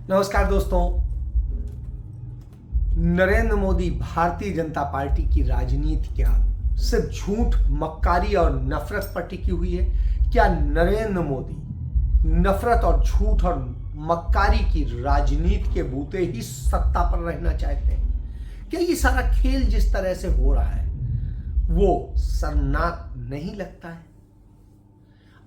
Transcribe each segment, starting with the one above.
नमस्कार दोस्तों। नरेंद्र मोदी भारतीय जनता पार्टी की राजनीति क्या सिर्फ झूठ, मक्कारी और नफरत पर टिकी हुई है? क्या नरेंद्र मोदी नफरत और झूठ और मक्कारी की राजनीति के बूते ही सत्ता पर रहना चाहते हैं? क्या ये सारा खेल जिस तरह से हो रहा है वो शर्मनाक नहीं लगता है?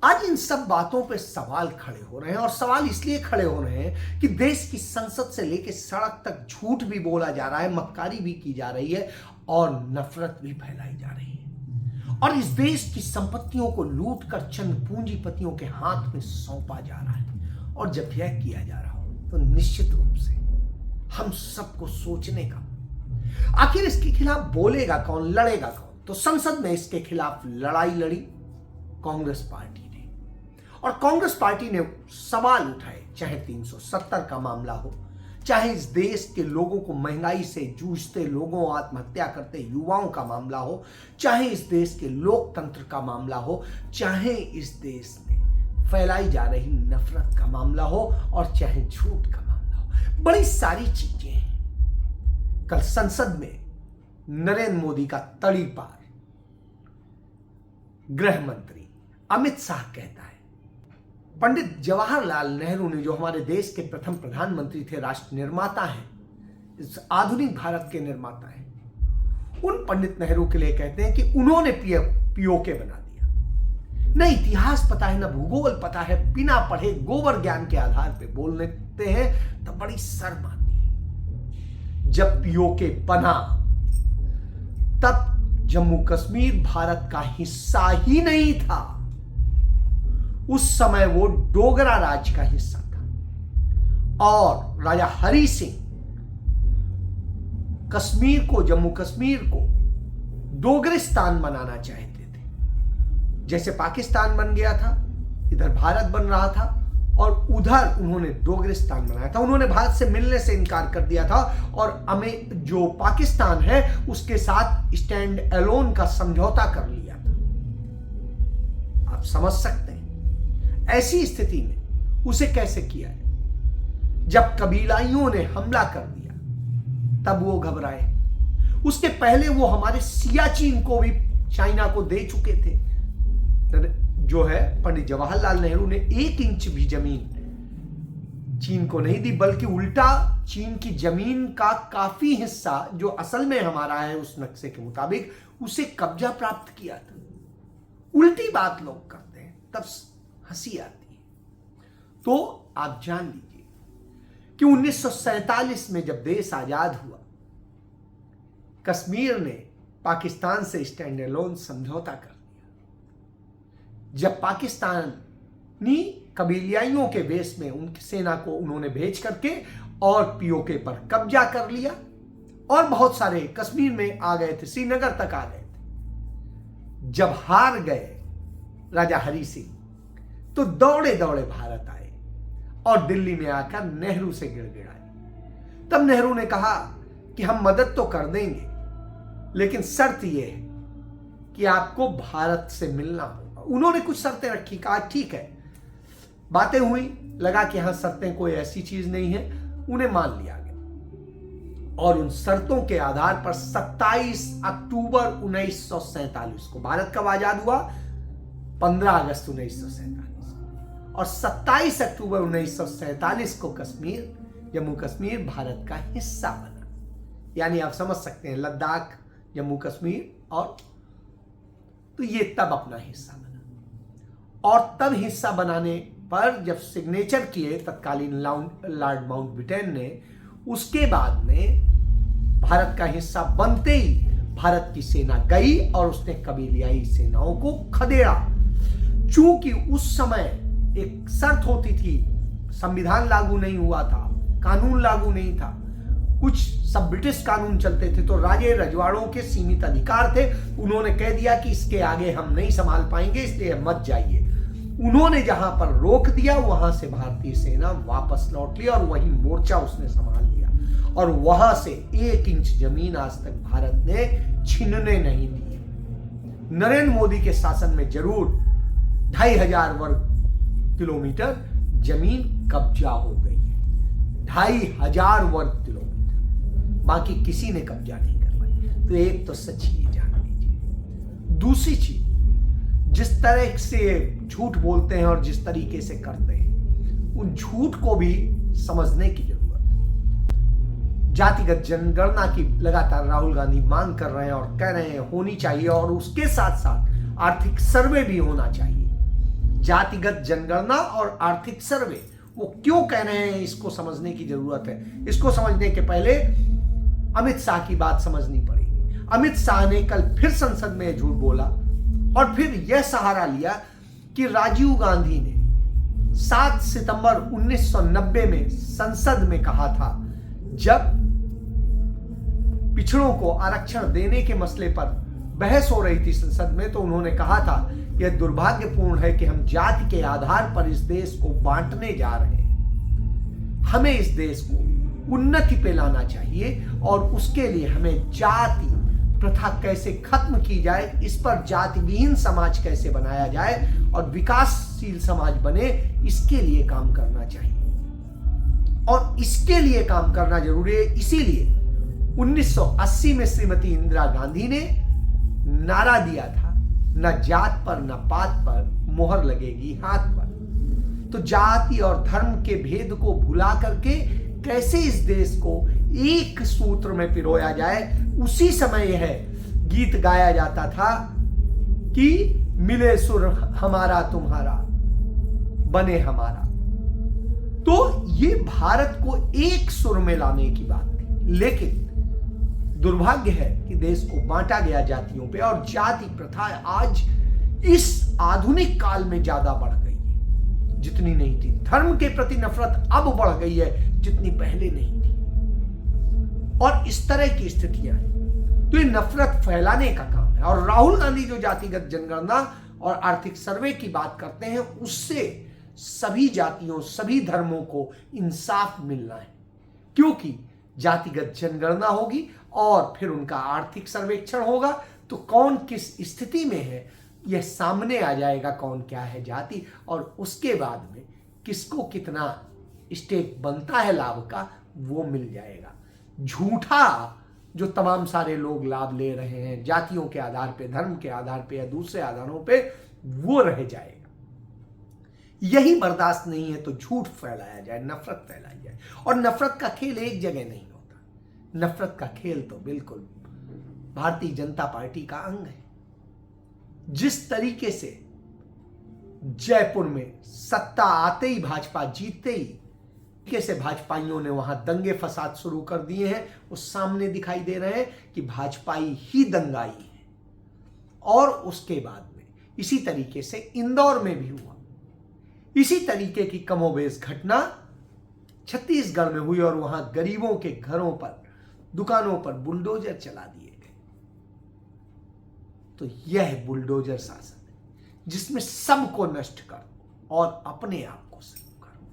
आज इन सब बातों पे सवाल खड़े हो रहे हैं और सवाल इसलिए खड़े हो रहे हैं कि देश की संसद से लेकर सड़क तक झूठ भी बोला जा रहा है, मक्कारी भी की जा रही है और नफरत भी फैलाई जा रही है और इस देश की संपत्तियों को लूट कर चंद पूंजीपतियों के हाथ में सौंपा जा रहा है। और जब यह किया जा रहा हो तो निश्चित रूप से हम सबको सोचने का, आखिर इसके खिलाफ बोलेगा कौन, लड़ेगा कौन? तो संसद में इसके खिलाफ लड़ाई लड़ी कांग्रेस पार्टी ने और कांग्रेस पार्टी ने सवाल उठाए, चाहे 370 का मामला हो, चाहे इस देश के लोगों को महंगाई से जूझते लोगों, आत्महत्या करते युवाओं का मामला हो, चाहे इस देश के लोकतंत्र का मामला हो, चाहे इस देश में फैलाई जा रही नफरत का मामला हो और चाहे झूठ का मामला हो। बड़ी सारी चीजें हैं। कल संसद में नरेंद्र मोदी का तड़ीपार गृह मंत्री अमित शाह कहता है, पंडित जवाहरलाल नेहरू ने, जो हमारे देश के प्रथम प्रधानमंत्री थे, राष्ट्र निर्माता हैं, इस आधुनिक भारत के निर्माता हैं, उन पंडित नेहरू के लिए कहते हैं कि उन्होंने पीओके बना दिया। न इतिहास पता है, न भूगोल पता है, बिना पढ़े गोबर ज्ञान के आधार पर बोल लेते हैं तो बड़ी शर्म आती है। जब पीओके बना तब जम्मू कश्मीर भारत का हिस्सा ही नहीं था। उस समय वो डोगरा राज्य का हिस्सा था और राजा हरि सिंह कश्मीर को, जम्मू कश्मीर को डोगरिस्तान बनाना चाहते थे। जैसे पाकिस्तान बन गया था, इधर भारत बन रहा था और उधर उन्होंने डोगरिस्तान बनाया था। उन्होंने भारत से मिलने से इनकार कर दिया था और हमें जो पाकिस्तान है उसके साथ स्टैंड अलोन का समझौता कर लिया था। आप समझ सकते हैं ऐसी स्थिति में उसे कैसे किया है। जब कबीलाइयों ने हमला कर दिया तब वो घबराए। उसके पहले वो हमारे सियाचिन को भी चाइना को दे चुके थे। जो है पंडित जवाहरलाल नेहरू ने 1 इंच भी जमीन चीन को नहीं दी, बल्कि उल्टा चीन की जमीन का काफी हिस्सा, जो असल में हमारा है उस नक्शे के मुताबिक, उसे कब्जा प्राप्त किया था। उल्टी बात लोग करते हैं तब हंसी आती है। तो आप जान लीजिए कि 1947 में जब देश आजाद हुआ, कश्मीर ने पाकिस्तान से स्टैंड अलोन समझौता कर लिया। जब पाकिस्तानी कबीलियाइयों के वेश में उनकी सेना को उन्होंने भेज करके और पीओके पर कब्जा कर लिया और बहुत सारे कश्मीर में आ गए थे, श्रीनगर तक आ गए थे। जब हार गए राजा हरि सिंह तो दौड़े दौड़े भारत आए और दिल्ली में आकर नेहरू से गिड़गिड़ाए। तब नेहरू ने कहा कि हम मदद तो कर देंगे, लेकिन शर्त यह है कि आपको भारत से मिलना होगा। उन्होंने कुछ शर्तें रखी, कहा ठीक है। बातें हुई, लगा कि हाँ शर्तें कोई ऐसी चीज नहीं है, उन्हें मान लिया गया और उन शर्तों के आधार पर 27 अक्टूबर 1947 को, भारत कब आजाद हुआ? 15 अगस्त 1947 और 27 अक्टूबर 1947 को कश्मीर, जम्मू कश्मीर भारत का हिस्सा बना। यानी आप समझ सकते हैं लद्दाख, जम्मू कश्मीर, और तो ये तब अपना हिस्सा बना। और तब हिस्सा बनाने पर जब सिग्नेचर किए तत्कालीन लॉर्ड माउंटबेटन ने, उसके बाद में भारत का हिस्सा बनते ही भारत की सेना गई और उसने कबीलियाई सेनाओं को खदेड़ा। चूंकि उस समय एक शर्त होती थी, संविधान लागू नहीं हुआ था, कानून लागू नहीं था, कुछ सब ब्रिटिश कानून चलते थे, तो राजे रजवाड़ों के सीमित अधिकार थे। उन्होंने कह दिया कि इसके आगे हम नहीं संभाल पाएंगे, इसलिए मत जाइए। उन्होंने जहां पर रोक दिया वहां से भारतीय सेना वापस लौट ली और वही मोर्चा उसने संभाल लिया और वहां से 1 इंच जमीन आज तक भारत ने छीनने नहीं दी। नरेंद्र मोदी के शासन में जरूर 2500 वर्ग किलोमीटर जमीन कब्जा हो गई है। 2,500 वर्ग किलोमीटर, बाकी किसी ने कब्जा नहीं कर पाई। तो एक तो सच ये जान लीजिए। दूसरी चीज, जिस तरह से झूठ बोलते हैं और जिस तरीके से करते हैं, उन झूठ को भी समझने की जरूरत है। जातिगत जनगणना की लगातार राहुल गांधी मांग कर रहे हैं और कह रहे हैं होनी चाहिए, और उसके साथ साथ आर्थिक सर्वे भी होना चाहिए। जातिगत जनगणना और आर्थिक सर्वे वो क्यों कह रहे हैं, इसको समझने की जरूरत है। इसको समझने के पहले अमित शाह की बात समझनी पड़ेगी। अमित शाह ने कल फिर संसद में झूठ बोला और फिर यह सहारा लिया कि राजीव गांधी ने 7 सितंबर 1990 में संसद में कहा था, जब पिछड़ों को आरक्षण देने के मसले पर बहस हो रही थी संसद में, तो उन्होंने कहा था यह दुर्भाग्यपूर्ण है कि हम जाति के आधार पर इस देश को बांटने जा रहे हैं। हमें इस देश को उन्नति पे लाना चाहिए और उसके लिए हमें जाति प्रथा कैसे खत्म की जाए, इस पर जाति विहीन समाज कैसे बनाया जाए और विकासशील समाज बने, इसके लिए काम करना चाहिए। और इसके लिए काम करना जरूरी है। इसीलिए 1980 में श्रीमती इंदिरा गांधी ने नारा दिया था, न जात पर न पात पर मोहर लगेगी हाथ पर। तो जाति और धर्म के भेद को भुला करके कैसे इस देश को एक सूत्र में पिरोया जाए, उसी समय यह गीत गाया जाता था कि मिले सुर हमारा तुम्हारा बने हमारा। तो ये भारत को एक सुर में लाने की बात थी, लेकिन दुर्भाग्य है कि देश को बांटा गया जातियों पे, और जाति प्रथा आज इस आधुनिक काल में ज्यादा बढ़ गई है जितनी नहीं थी। धर्म के प्रति नफरत अब बढ़ गई है जितनी पहले नहीं थी। और इस तरह की स्थितियां हैं, तो ये नफरत फैलाने का काम है। और राहुल गांधी जो जातिगत जनगणना और आर्थिक सर्वे की बात करते हैं, उससे सभी जातियों सभी धर्मों को इंसाफ मिलना है, क्योंकि जातिगत जनगणना होगी और फिर उनका आर्थिक सर्वेक्षण होगा, तो कौन किस स्थिति में है यह सामने आ जाएगा, कौन क्या है जाति, और उसके बाद में किसको कितना स्टेक बनता है लाभ का, वो मिल जाएगा। झूठा जो तमाम सारे लोग लाभ ले रहे हैं जातियों के आधार पे, धर्म के आधार पे या दूसरे आधारों पे, वो रह जाएगा। यही बर्दाश्त नहीं है तो झूठ फैलाया जाए, नफरत फैलाई जाए। और नफरत का खेल एक जगह नहीं होता। नफरत का खेल तो बिल्कुल भारतीय जनता पार्टी का अंग है। जिस तरीके से जयपुर में सत्ता आते ही, भाजपा जीतते ही, कैसे भाजपाइयों ने वहां दंगे फसाद शुरू कर दिए हैं, वो सामने दिखाई दे रहे हैं कि भाजपाई ही दंगाई है। और उसके बाद में इसी तरीके से इंदौर में भी हुआ। इसी तरीके की कमोबेश घटना छत्तीसगढ़ में हुई और वहां गरीबों के घरों पर, दुकानों पर बुलडोजर चला दिए गए। तो यह बुलडोजर शासन है जिसमें सबको नष्ट करो और अपने आप को शुरू करो,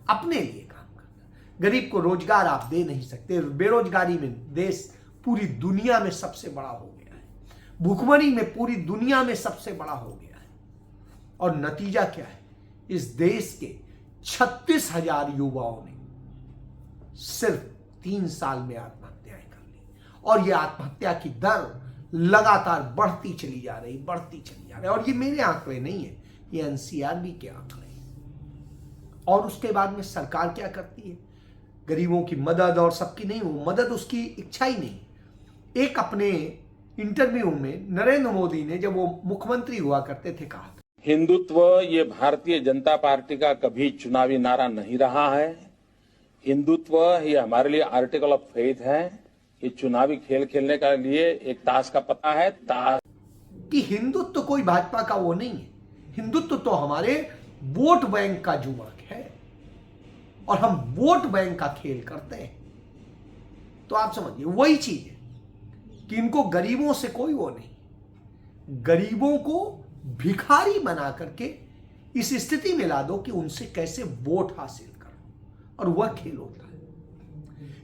अपने लिए काम करना। गरीब को रोजगार आप दे नहीं सकते। बेरोजगारी में देश पूरी दुनिया में सबसे बड़ा हो गया है, भुखमरी में पूरी दुनिया में सबसे बड़ा हो गया है। और नतीजा क्या है? इस देश के 36,000 युवाओं ने सिर्फ 3 साल में आत्महत्याएं कर ली, और यह आत्महत्या की दर लगातार बढ़ती चली जा रही, बढ़ती चली जा रही। और ये मेरे आंकड़े नहीं है, ये एनसीआरबी के आंकड़े हैं। और उसके बाद में सरकार क्या करती है? गरीबों की मदद और सबकी नहीं, वो मदद उसकी इच्छा ही नहीं। एक अपने इंटरव्यू में नरेंद्र मोदी ने, जब वो मुख्यमंत्री हुआ करते थे, कहा, हिंदुत्व ये भारतीय जनता पार्टी का कभी चुनावी नारा नहीं रहा है। हिंदुत्व ये हमारे लिए आर्टिकल ऑफ फेथ है। ये चुनावी खेल खेलने का लिए एक ताश का पता है। ताश कि हिंदुत्व कोई भाजपा का वो नहीं है। हिंदुत्व तो हमारे वोट बैंक का जुआ है और हम वोट बैंक का खेल करते हैं। तो आप समझिए वही चीज है कि इनको गरीबों से कोई वो नहीं, गरीबों को भिखारी बना करके इस स्थिति में ला दो कि उनसे कैसे वोट हासिल करो, और वह खेल होता है।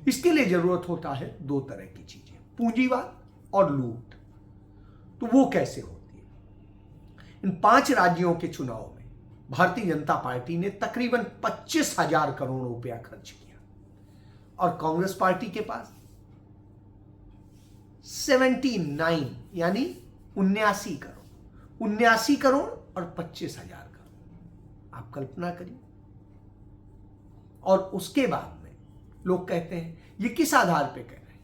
इसके लिए जरूरत होता है 2 तरह की चीजें, पूंजीवाद और लूट। तो वो कैसे होती है? इन 5 राज्यों के चुनाव में भारतीय जनता पार्टी ने तकरीबन 25,000 करोड़ रुपया खर्च किया। और कांग्रेस पार्टी के पास 79 यानी 79 करोड़, 79 करोड़ और 25,000 करोड़। आप कल्पना करिए। और उसके बाद में लोग कहते हैं, ये किस आधार पे कह रहे हैं?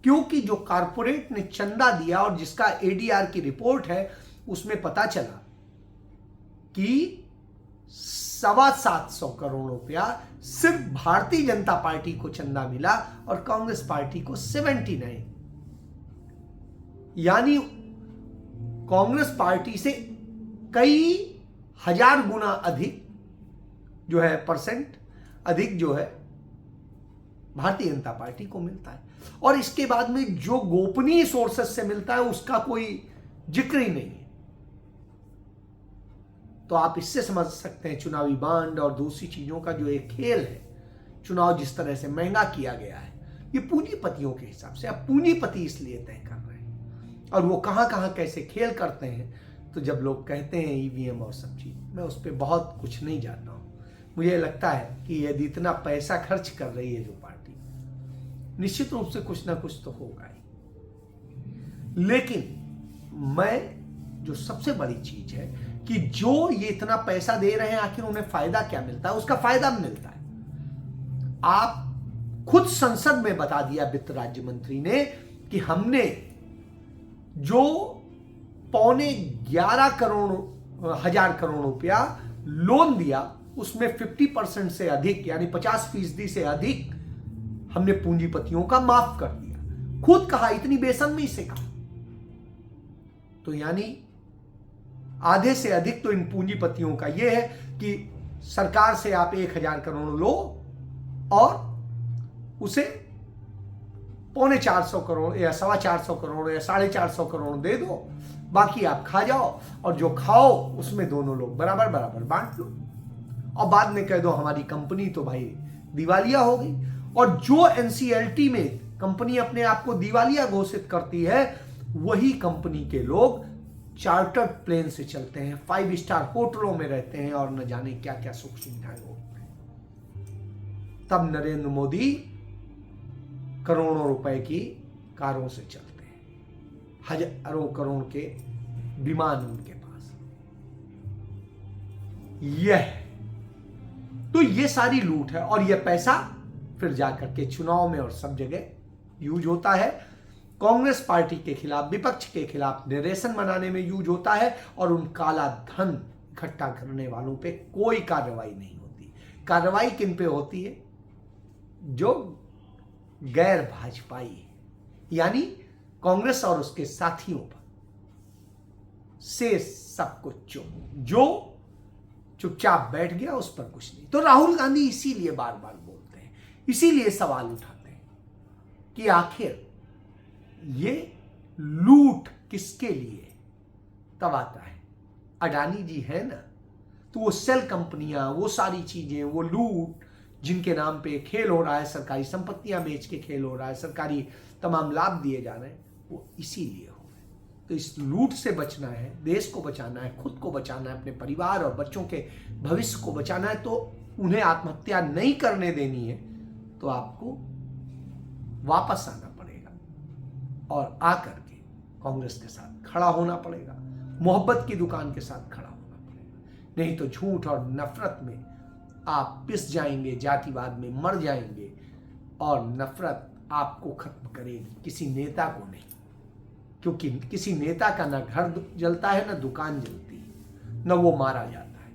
क्योंकि जो कारपोरेट ने चंदा दिया और जिसका एडीआर की रिपोर्ट है, उसमें पता चला कि 725 करोड़ रुपया सिर्फ भारतीय जनता पार्टी को चंदा मिला और कांग्रेस पार्टी को 79, यानी कांग्रेस पार्टी से कई हजार गुना अधिक जो है परसेंट अधिक जो है भारतीय जनता पार्टी को मिलता है। और इसके बाद में जो गोपनीय सोर्सेस से मिलता है उसका कोई जिक्र ही नहीं है। तो आप इससे समझ सकते हैं चुनावी बांड और दूसरी चीजों का जो एक खेल है, चुनाव जिस तरह से महंगा किया गया है, ये पूंजीपतियों के हिसाब से। अब पूंजीपति इसलिए तय कर रहे हैं और वो कहां कहां कैसे खेल करते हैं। तो जब लोग कहते हैं ईवीएम और सब चीज, मैं उस पर बहुत कुछ नहीं जानता हूं। मुझे लगता है कि यदि इतना पैसा खर्च कर रही है जो पार्टी, निश्चित रूप से कुछ ना कुछ तो होगा ही। लेकिन मैं जो सबसे बड़ी चीज है कि जो ये इतना पैसा दे रहे हैं, आखिर उन्हें फायदा क्या मिलता है? उसका फायदा मिलता है, आप खुद संसद में बता दिया वित्त राज्य मंत्री ने कि हमने जो 11.25 करोड़ रुपया लोन दिया, उसमें 50% से अधिक यानी 50% से अधिक हमने पूंजीपतियों का माफ कर दिया। खुद कहा, इतनी बेशर्मी से कहा। तो यानी आधे से अधिक तो इन पूंजीपतियों का यह है कि सरकार से आप 1,000 करोड़ लो और उसे 450 करोड़ या 425 करोड़ या 450 करोड़ दे दो, बाकी आप खा जाओ और जो खाओ उसमें दोनों लोग बराबर बराबर बांट लो और बाद में कह दो हमारी कंपनी तो भाई दिवालिया हो गई। और जो एनसीएलटी में कंपनी अपने आप को दिवालिया घोषित करती है, वही कंपनी के लोग चार्टर्ड प्लेन से चलते हैं, 5 स्टार होटलों में रहते हैं और न जाने क्या क्या सुख सुविधाएं होती हैं। तब नरेंद्र मोदी करोड़ों रुपए की कारों से चलते हैं, हजारों करोड़ के विमान उनके पास। यह तो ये सारी लूट है और यह पैसा फिर जाकर के चुनाव में और सब जगह यूज होता है। कांग्रेस पार्टी के खिलाफ, विपक्ष के खिलाफ नरेशन बनाने में यूज होता है और उन काला धन इकट्ठा करने वालों पे कोई कार्रवाई नहीं होती। कार्रवाई किन पे होती है? जो गैर भाजपाई है, यानी कांग्रेस और उसके साथियों पर से सब कुछ जो चुपचाप बैठ गया उस पर कुछ नहीं। तो राहुल गांधी इसीलिए बार बार बोलते हैं, इसीलिए सवाल उठाते हैं कि आखिर ये लूट किसके लिए? तब आता है अडानी जी है ना, तो वो सेल कंपनियां, वो सारी चीजें, वो लूट जिनके नाम पे खेल हो रहा है, सरकारी संपत्तियां बेच के खेल हो रहा है, सरकारी तमाम लाभ दिए जा रहे हैं, वो इसीलिए हो रहे हैं। तो इस लूट से बचना है, देश को बचाना है, खुद को बचाना है, अपने परिवार और बच्चों के भविष्य को बचाना है, तो उन्हें आत्महत्या नहीं करने देनी है। तो आपको वापस आना पड़ेगा और आकर के कांग्रेस के साथ खड़ा होना पड़ेगा, मोहब्बत की दुकान के साथ खड़ा होना पड़ेगा। नहीं तो झूठ और नफरत में आप पिस जाएंगे, जातिवाद में मर जाएंगे और नफरत आपको खत्म करेगी, किसी नेता को नहीं। क्योंकि किसी नेता का ना घर जलता है, ना दुकान जलती है, ना वो मारा जाता है।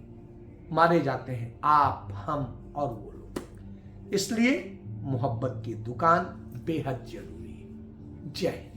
मारे जाते हैं आप, हम और वो लोग। इसलिए मोहब्बत की दुकान बेहद जरूरी है। जय हिंद।